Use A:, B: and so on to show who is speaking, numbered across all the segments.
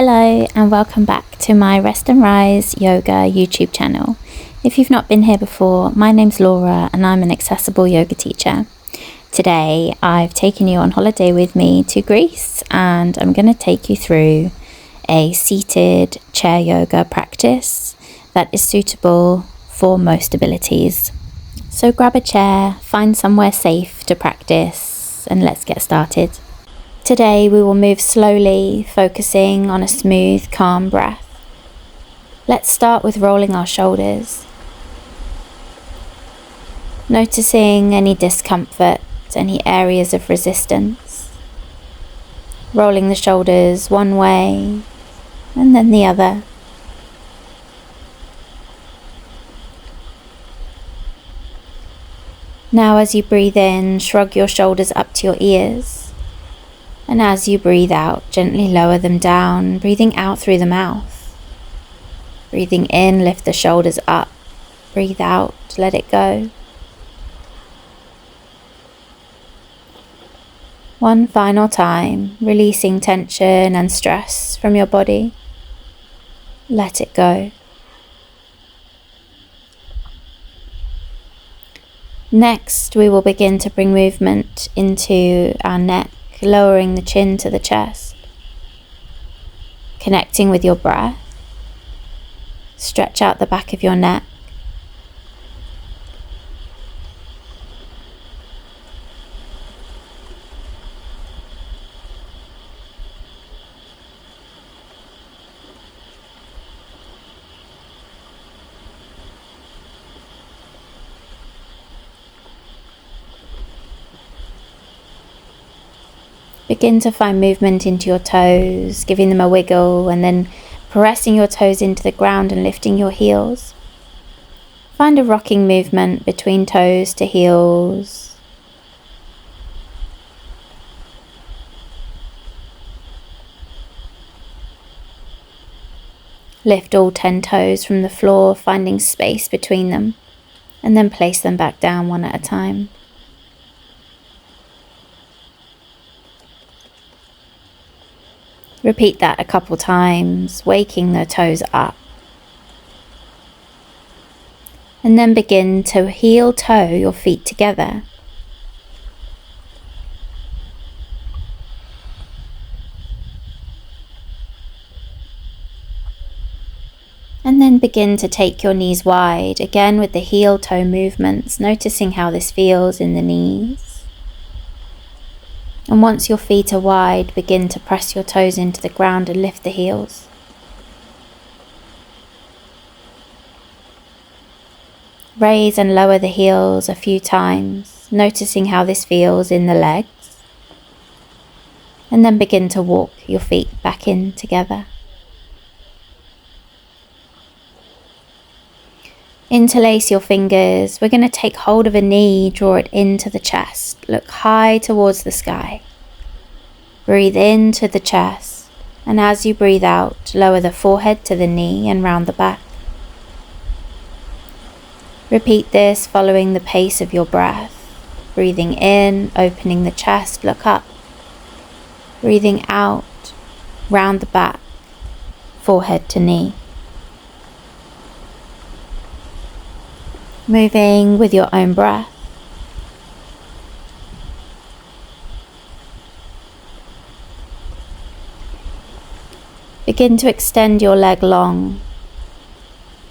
A: Hello and welcome back to my Rest and Rise Yoga YouTube channel. If you've not been here before, my name's Laura and I'm an accessible yoga teacher. Today I've taken you on holiday with me to Greece and I'm going to take you through a seated chair yoga practice that is suitable for most abilities. So grab a chair, find somewhere safe to practice and let's get started. Today we will move slowly, focusing on a smooth, calm breath. Let's start with rolling our shoulders. Noticing any discomfort, any areas of resistance. Rolling the shoulders one way and then the other. Now as you breathe in, shrug your shoulders up to your ears. And as you breathe out, gently lower them down, breathing out through the mouth. Breathing in, lift the shoulders up. Breathe out, let it go. One final time, releasing tension and stress from your body. Let it go. Next, we will begin to bring movement into our neck, lowering the chin to the chest. Connecting with your breath. Stretch out the back of your neck. Begin to find movement into your toes, giving them a wiggle and then pressing your toes into the ground and lifting your heels. Find a rocking movement between toes to heels. Lift all 10 toes from the floor, finding space between them, and then place them back down one at a time. Repeat that a couple times, waking the toes up. And then begin to heel toe your feet together. And then begin to take your knees wide, again with the heel toe movements, noticing how this feels in the knees. And once your feet are wide, begin to press your toes into the ground and lift the heels. Raise and lower the heels a few times, noticing how this feels in the legs. And then begin to walk your feet back in together. Interlace your fingers. We're going to take hold of a knee, draw it into the chest. Look high towards the sky. Breathe into the chest, and as you breathe out, lower the forehead to the knee and round the back. Repeat this following the pace of your breath. Breathing in, opening the chest, look up. Breathing out, round the back, forehead to knee. Moving with your own breath. Begin to extend your leg long.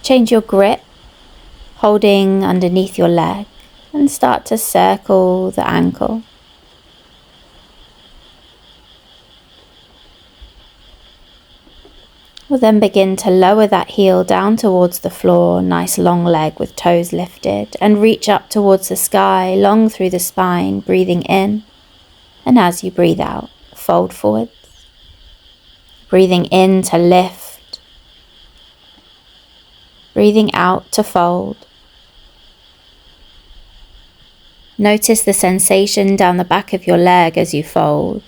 A: Change your grip, holding underneath your leg, and start to circle the ankle. We'll then begin to lower that heel down towards the floor, nice long leg with toes lifted, and reach up towards the sky, long through the spine, breathing in. And as you breathe out, fold forwards. Breathing in to lift. Breathing out to fold. Notice the sensation down the back of your leg as you fold.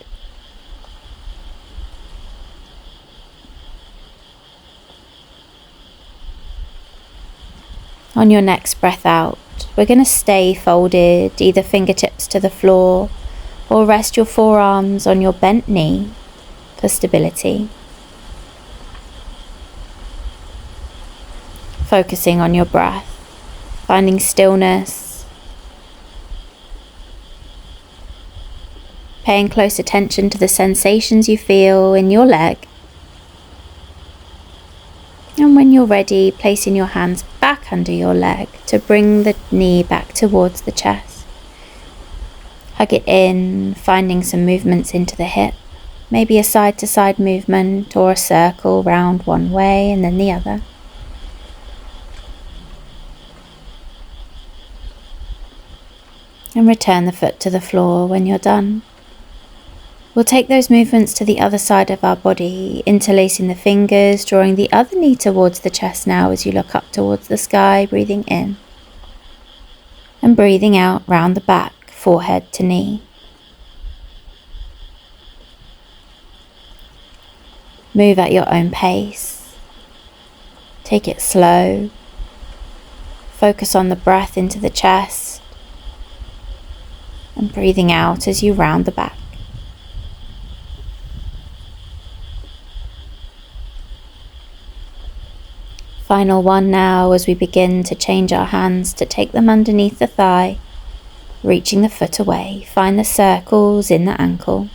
A: On your next breath out, we're going to stay folded, either fingertips to the floor or rest your forearms on your bent knee for stability. focusing on your breath, finding stillness, paying close attention to the sensations you feel in your leg. And when you're ready, placing your hands back under your leg to bring the knee back towards the chest. Hug it in, finding some movements into the hip, maybe a side-to-side movement or a circle round one way and then the other. And return the foot to the floor when you're done. We'll take those movements to the other side of our body, interlacing the fingers, drawing the other knee towards the chest now as you look up towards the sky, breathing in. And breathing out round the back, forehead to knee. Move at your own pace. Take it slow. Focus on the breath into the chest. And breathing out as you round the back. Final one now as we begin to change our hands to take them underneath the thigh, reaching the foot away. Find the circles in the ankle.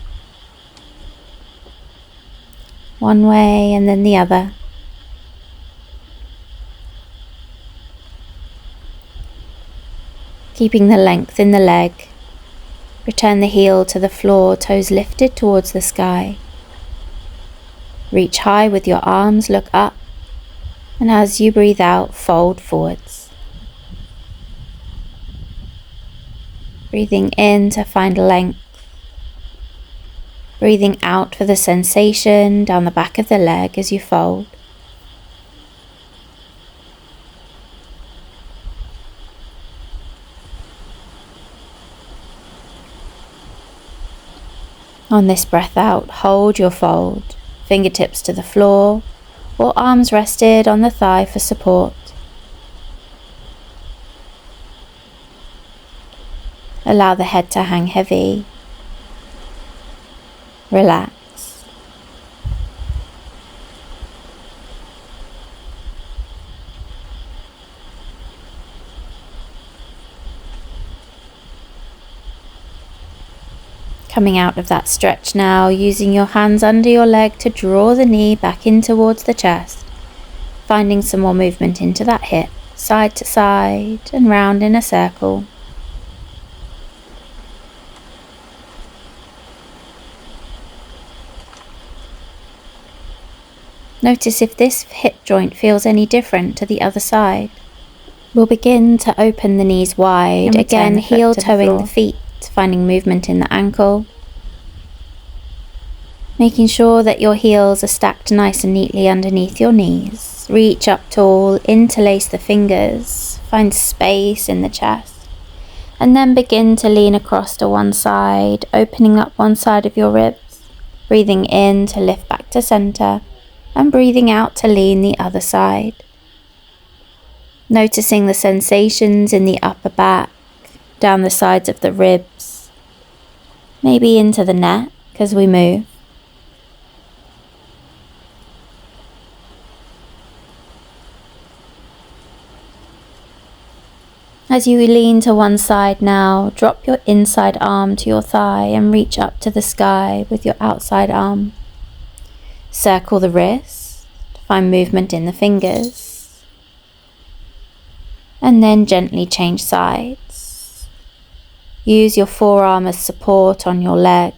A: One way and then the other. Keeping the length in the leg. Return the heel to the floor, toes lifted towards the sky. Reach high with your arms, look up. And as you breathe out, fold forwards. Breathing in to find length. Breathing out for the sensation down the back of the leg as you fold. On this breath out, hold your fold, fingertips to the floor, or arms rested on the thigh for support. Allow the head to hang heavy. Relax. Coming out of that stretch now, using your hands under your leg to draw the knee back in towards the chest, finding some more movement into that hip, side to side and round in a circle. Notice if this hip joint feels any different to the other side. We'll begin to open the knees wide, again heel toeing the feet, finding movement in the ankle. Making sure that your heels are stacked nice and neatly underneath your knees. Reach up tall, interlace the fingers, find space in the chest. And then begin to lean across to one side, opening up one side of your ribs. Breathing in to lift back to center, and breathing out to lean the other side. Noticing the sensations in the upper back, down the sides of the ribs, maybe into the neck as we move. As you lean to one side now, drop your inside arm to your thigh and reach up to the sky with your outside arm. Circle the wrist, find movement in the fingers, and then gently change sides. Use your forearm as support on your leg.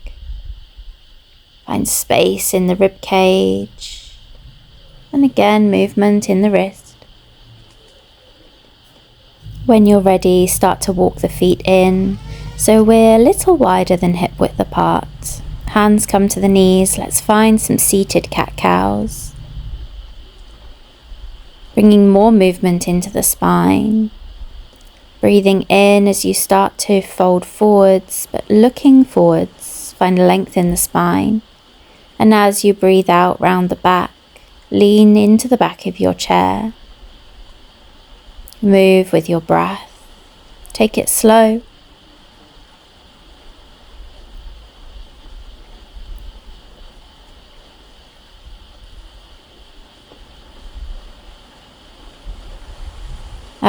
A: Find space in the rib cage, and again movement in the wrist. When you're ready, start to walk the feet in, so we're a little wider than hip width apart. Hands come to the knees. Let's find some seated cat-cows. Bringing more movement into the spine. Breathing in as you start to fold forwards, but looking forwards, find length in the spine. And as you breathe out round the back, lean into the back of your chair. Move with your breath. Take it slow.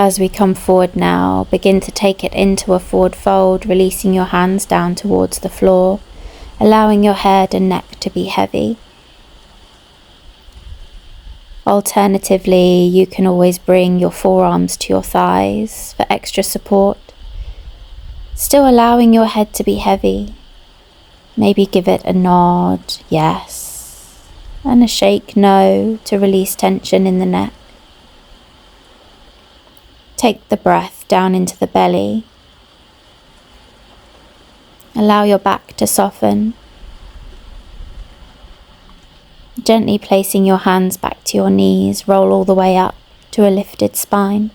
A: As we come forward now, begin to take it into a forward fold, releasing your hands down towards the floor, allowing your head and neck to be heavy. Alternatively, you can always bring your forearms to your thighs for extra support, still allowing your head to be heavy. Maybe give it a nod, yes, and a shake, no, to release tension in the neck. Take the breath down into the belly. Allow your back to soften. Gently placing your hands back to your knees, roll all the way up to a lifted spine.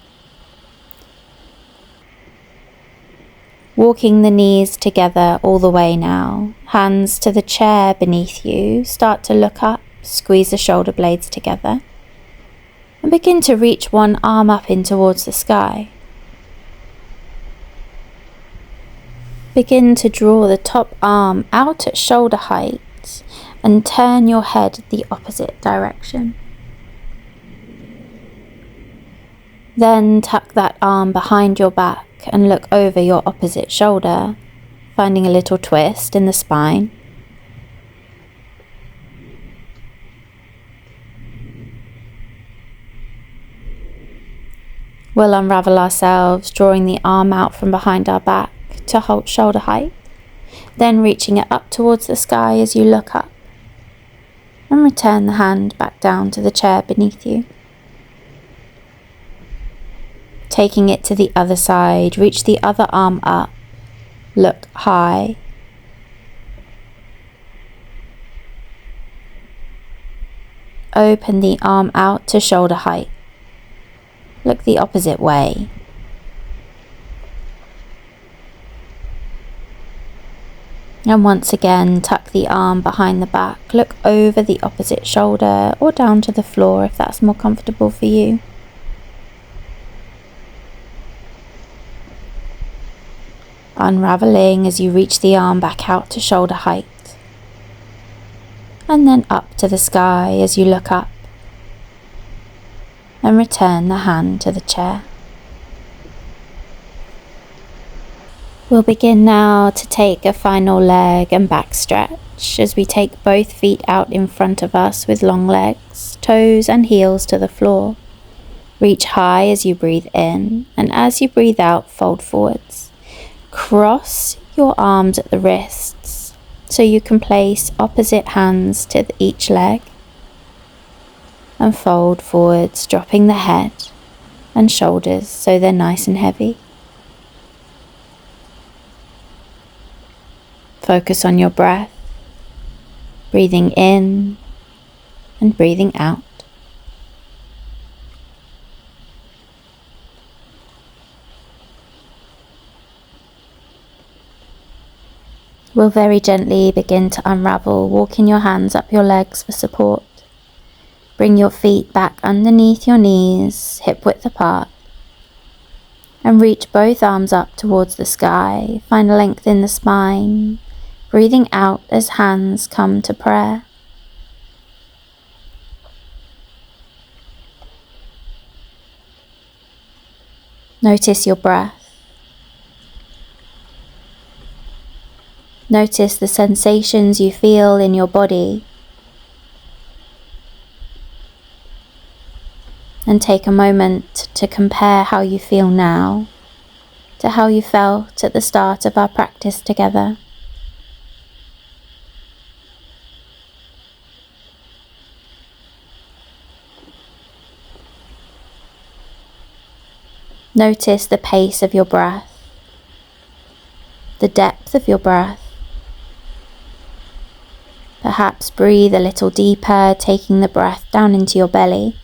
A: Walking the knees together all the way now, hands to the chair beneath you, start to look up, squeeze the shoulder blades together, and begin to reach one arm up in towards the sky. Begin to draw the top arm out at shoulder height and turn your head the opposite direction. Then tuck that arm behind your back and look over your opposite shoulder, finding a little twist in the spine. We'll unravel ourselves, drawing the arm out from behind our back to hold shoulder height, then reaching it up towards the sky as you look up, and return the hand back down to the chair beneath you. Taking it to the other side, reach the other arm up, look high. Open the arm out to shoulder height. Look the opposite way. And once again, tuck the arm behind the back, look over the opposite shoulder or down to the floor if that's more comfortable for you. Unraveling as you reach the arm back out to shoulder height, and then up to the sky as you look up, and return the hand to the chair. We'll begin now to take a final leg and back stretch as we take both feet out in front of us with long legs, toes and heels to the floor. Reach high as you breathe in, and as you breathe out, fold forwards. Cross your arms at the wrists so you can place opposite hands to each leg, and fold forwards, dropping the head and shoulders so they're nice and heavy. Focus on your breath, breathing in and breathing out. We'll very gently begin to unravel, walking your hands up your legs for support. Bring your feet back underneath your knees, hip width apart, and reach both arms up towards the sky. Find length in the spine, breathing out as hands come to prayer. Notice your breath. Notice the sensations you feel in your body, and take a moment to compare how you feel now to how you felt at the start of our practice together. Notice the pace of your breath, the depth of your breath. Perhaps breathe a little deeper, taking the breath down into your belly.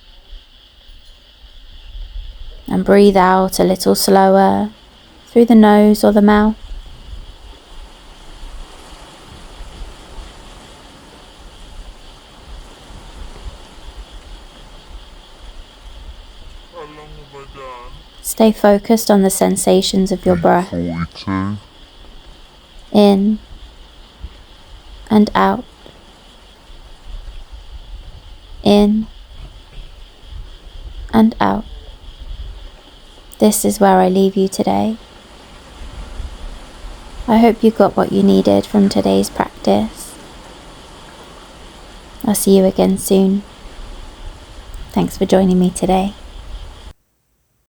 A: And breathe out a little slower through the nose or the mouth.
B: How long have I done?
A: Stay focused on the sensations of your breath.
B: 42.
A: In and out. In and out. this is where I leave you today. I hope you got what you needed from today's practice. I'll see you again soon. Thanks for joining me today.